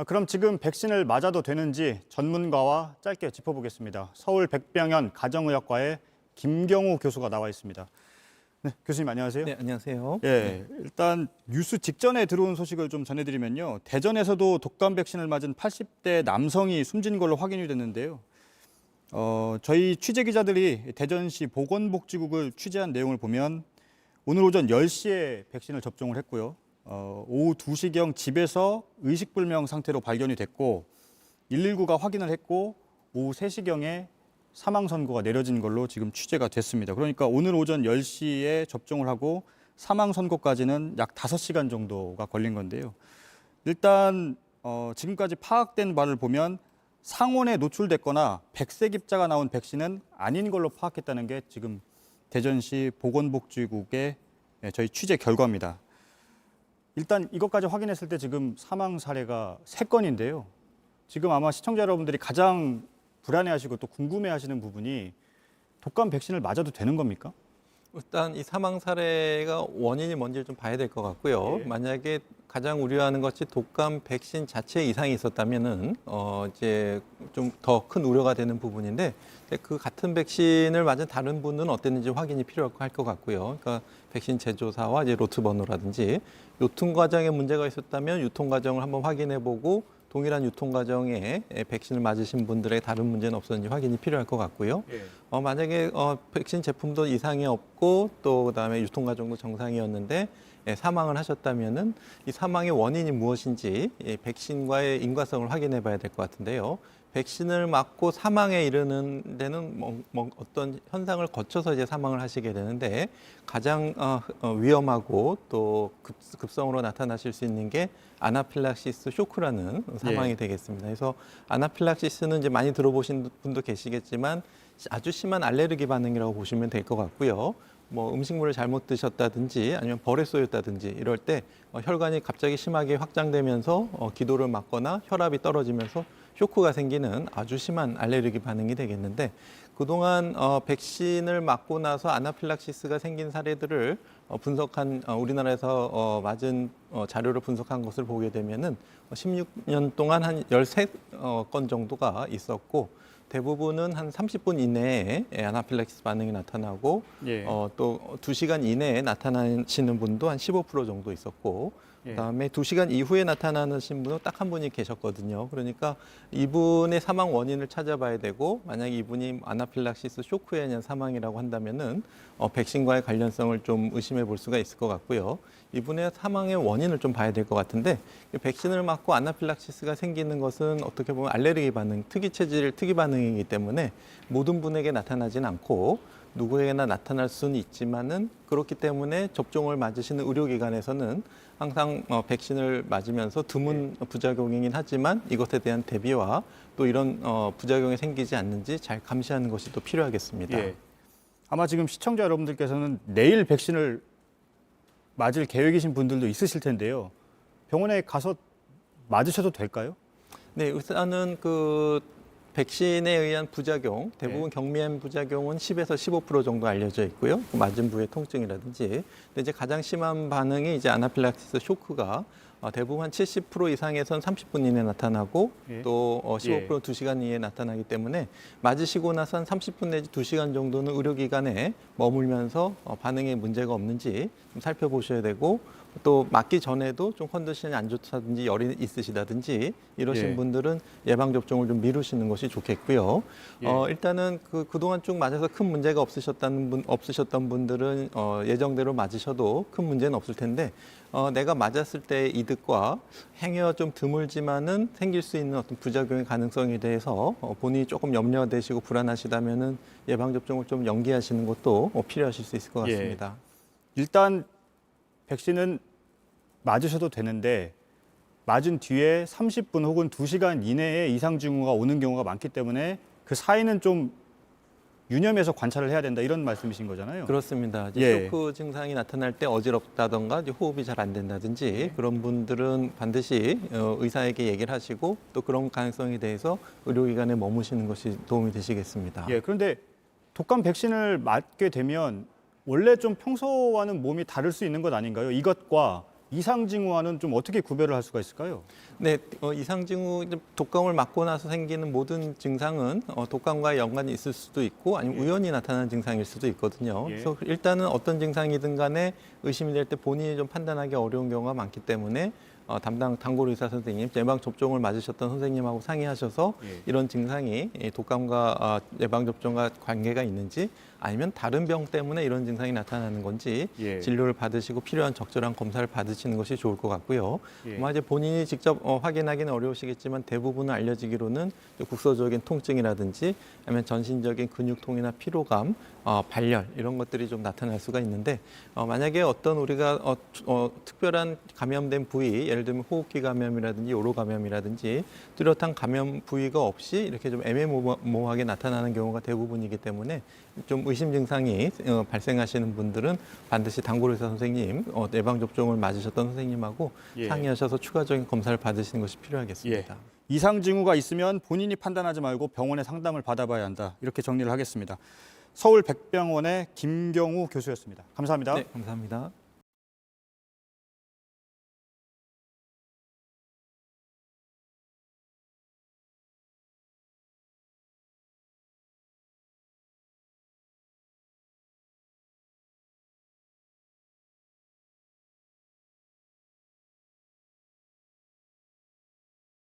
그럼 지금 백신을 맞아도 되는지 전문가와 짧게 짚어보겠습니다. 서울 백병현 가정의학과의 김경우 교수가 나와 있습니다. 네, 교수님 안녕하세요. 네, 안녕하세요. 예, 일단 뉴스 직전에 들어온 소식을 좀 전해드리면요. 대전에서도 독감 백신을 맞은 80대 남성이 숨진 걸로 확인이 됐는데요. 저희 취재 기자들이 대전시 보건복지국을 취재한 내용을 보면 오늘 오전 10시에 백신을 접종을 했고요. 오후 2시경 집에서 의식불명 상태로 발견이 됐고 119가 확인을 했고 오후 3시경에 사망 선고가 내려진 걸로 지금 취재가 됐습니다. 그러니까 오늘 오전 10시에 접종을 하고 사망 선고까지는 약 5시간 정도가 걸린 건데요. 일단 지금까지 파악된 바를 보면 상온에 노출됐거나 백색 입자가 나온 백신은 아닌 걸로 파악했다는 게 지금 대전시 보건복지국의 저희 취재 결과입니다. 일단 이것까지 확인했을 때 지금 사망 사례가 3건인데요. 지금 아마 시청자 여러분들이 가장 불안해하시고 또 궁금해하시는 부분이 독감 백신을 맞아도 되는 겁니까? 일단 이 사망 사례가 원인이 뭔지를 좀 봐야 될 것 같고요. 예. 만약에 가장 우려하는 것이 독감 백신 자체에 이상이 있었다면은 이제 좀 더 큰 우려가 되는 부분인데 그 같은 백신을 맞은 다른 분은 어땠는지 확인이 필요할 것 같고요. 그러니까 백신 제조사와 이제 로트 번호라든지 유통 과정에 문제가 있었다면 유통 과정을 한번 확인해 보고 동일한 유통 과정에 백신을 맞으신 분들의 다른 문제는 없었는지 확인이 필요할 것 같고요. 예. 만약에 백신 제품도 이상이 없고 또 그다음에 유통 과정도 정상이었는데 사망을 하셨다면은 이 사망의 원인이 무엇인지 백신과의 인과성을 확인해 봐야 될 것 같은데요. 백신을 맞고 사망에 이르는 데는 어떤 현상을 거쳐서 이제 사망을 하시게 되는데 가장 위험하고 또 급성으로 나타나실 수 있는 게 아나필락시스 쇼크라는 사망이 되겠습니다. 그래서 아나필락시스는 이제 많이 들어보신 분도 계시겠지만 아주 심한 알레르기 반응이라고 보시면 될 것 같고요. 뭐 음식물을 잘못 드셨다든지 아니면 벌에 쏘였다든지 이럴 때 혈관이 갑자기 심하게 확장되면서 기도를 막거나 혈압이 떨어지면서 쇼크가 생기는 아주 심한 알레르기 반응이 되겠는데 그동안 백신을 맞고 나서 아나필락시스가 생긴 사례들을 분석한 우리나라에서 맞은 자료를 분석한 것을 보게 되면은 16년 동안 한 13건 정도가 있었고 대부분은 한 30분 이내에 아나필락시스 반응이 나타나고 예. 또 2시간 이내에 나타나시는 분도 한 15% 정도 있었고 예. 그다음에 2시간 이후에 나타나신 분은 딱 한 분이 계셨거든요. 그러니까 이분의 사망 원인을 찾아봐야 되고 만약 이분이 아나필락시스 쇼크에 의한 사망이라고 한다면은 백신과의 관련성을 좀 의심해 볼 수가 있을 것 같고요. 이분의 사망의 원인을 좀 봐야 될 것 같은데 백신을 맞고 아나필락시스가 생기는 것은 어떻게 보면 알레르기 반응, 특이 반응이기 때문에 모든 분에게 나타나진 않고 누구에게나 나타날 수는 있지만은 그렇기 때문에 접종을 맞으시는 의료기관에서는 항상 백신을 맞으면서 드문 부작용이긴 하지만 이것에 대한 대비와 또 이런 부작용이 생기지 않는지 잘 감시하는 것이 또 필요하겠습니다. 예. 아마 지금 시청자 여러분들께서는 내일 백신을 맞을 계획이신 분들도 있으실 텐데요. 병원에 가서 맞으셔도 될까요? 네, 우선은 그 백신에 의한 부작용, 대부분 경미한 부작용은 10에서 15% 정도 알려져 있고요. 그 맞은 부의 통증이라든지. 근데 이제 가장 심한 반응이 이제 아나필락시스 쇼크가 대부분 한 70% 이상에선 30분 이내에 나타나고 예. 또 15% 2시간 이내에 나타나기 때문에 맞으시고 나서 한 30분 내지 2시간 정도는 의료기관에 머물면서 반응에 문제가 없는지 좀 살펴보셔야 되고 또 맞기 전에도 좀 컨디션이 안 좋다든지 열이 있으시다든지 이러신 예. 분들은 예방 접종을 좀 미루시는 것이 좋겠고요. 예. 일단은 그동안 쭉 맞아서 큰 문제가 없으셨던 분들은 예정대로 맞으셔도 큰 문제는 없을 텐데 내가 맞았을 때의 이득과 행여가 좀 드물지만은 생길 수 있는 어떤 부작용의 가능성에 대해서 본인이 조금 염려되시고 불안하시다면은 예방 접종을 좀 연기하시는 것도 필요하실 수 있을 것 같습니다. 일단 백신은 맞으셔도 되는데 맞은 뒤에 30분 혹은 2시간 이내에 이상 징후가 오는 경우가 많기 때문에 그 사이는 좀 유념해서 관찰을 해야 된다 이런 말씀이신 거잖아요. 그렇습니다. 이제 예. 쇼크 증상이 나타날 때 어지럽다던가 이제 호흡이 잘 안 된다든지 그런 분들은 반드시 의사에게 얘기를 하시고 또 그런 가능성에 대해서 의료기관에 머무시는 것이 도움이 되시겠습니다. 예. 그런데 독감 백신을 맞게 되면 원래 좀 평소와는 몸이 다를 수 있는 것 아닌가요? 이것과 이상 징후와는 좀 어떻게 구별을 할 수가 있을까요? 네, 이상징후 이제 독감을 맞고 나서 생기는 모든 증상은 독감과 연관이 있을 수도 있고 아니면 우연히 나타나는 증상일 수도 있거든요. 예. 그래서 일단은 어떤 증상이든 간에 의심이 될 때 본인이 좀 판단하기 어려운 경우가 많기 때문에 담당 단골 의사 선생님, 예방 접종을 맞으셨던 선생님하고 상의하셔서 예. 이런 증상이 이 독감과 예방 접종과 관계가 있는지 아니면 다른 병 때문에 이런 증상이 나타나는 건지 예. 진료를 받으시고 필요한 적절한 검사를 받으시는 것이 좋을 것 같고요. 예. 아마 이제 본인이 직접 확인하기는 어려우시겠지만 대부분 알려지기로는 국소적인 통증이라든지 아니면 전신적인 근육통이나 피로감, 발열 이런 것들이 좀 나타날 수가 있는데 만약에 어떤 우리가 특별한 감염된 부위, 예를 들면 호흡기 감염이라든지 요로 감염이라든지 뚜렷한 감염 부위가 없이 이렇게 좀 애매모호하게 나타나는 경우가 대부분이기 때문에 좀 의심 증상이 발생하시는 분들은 반드시 단골 의사 선생님, 예방 접종을 맞으셨던 선생님하고 예. 상의하셔서 추가적인 검사를 받으시는 것이 필요하겠습니다. 이상 징후가 있으면 본인이 판단하지 말고 병원의 상담을 받아봐야 한다. 이렇게 정리를 하겠습니다. 서울 백병원의 김경우 교수였습니다. 감사합니다. 네, 감사합니다.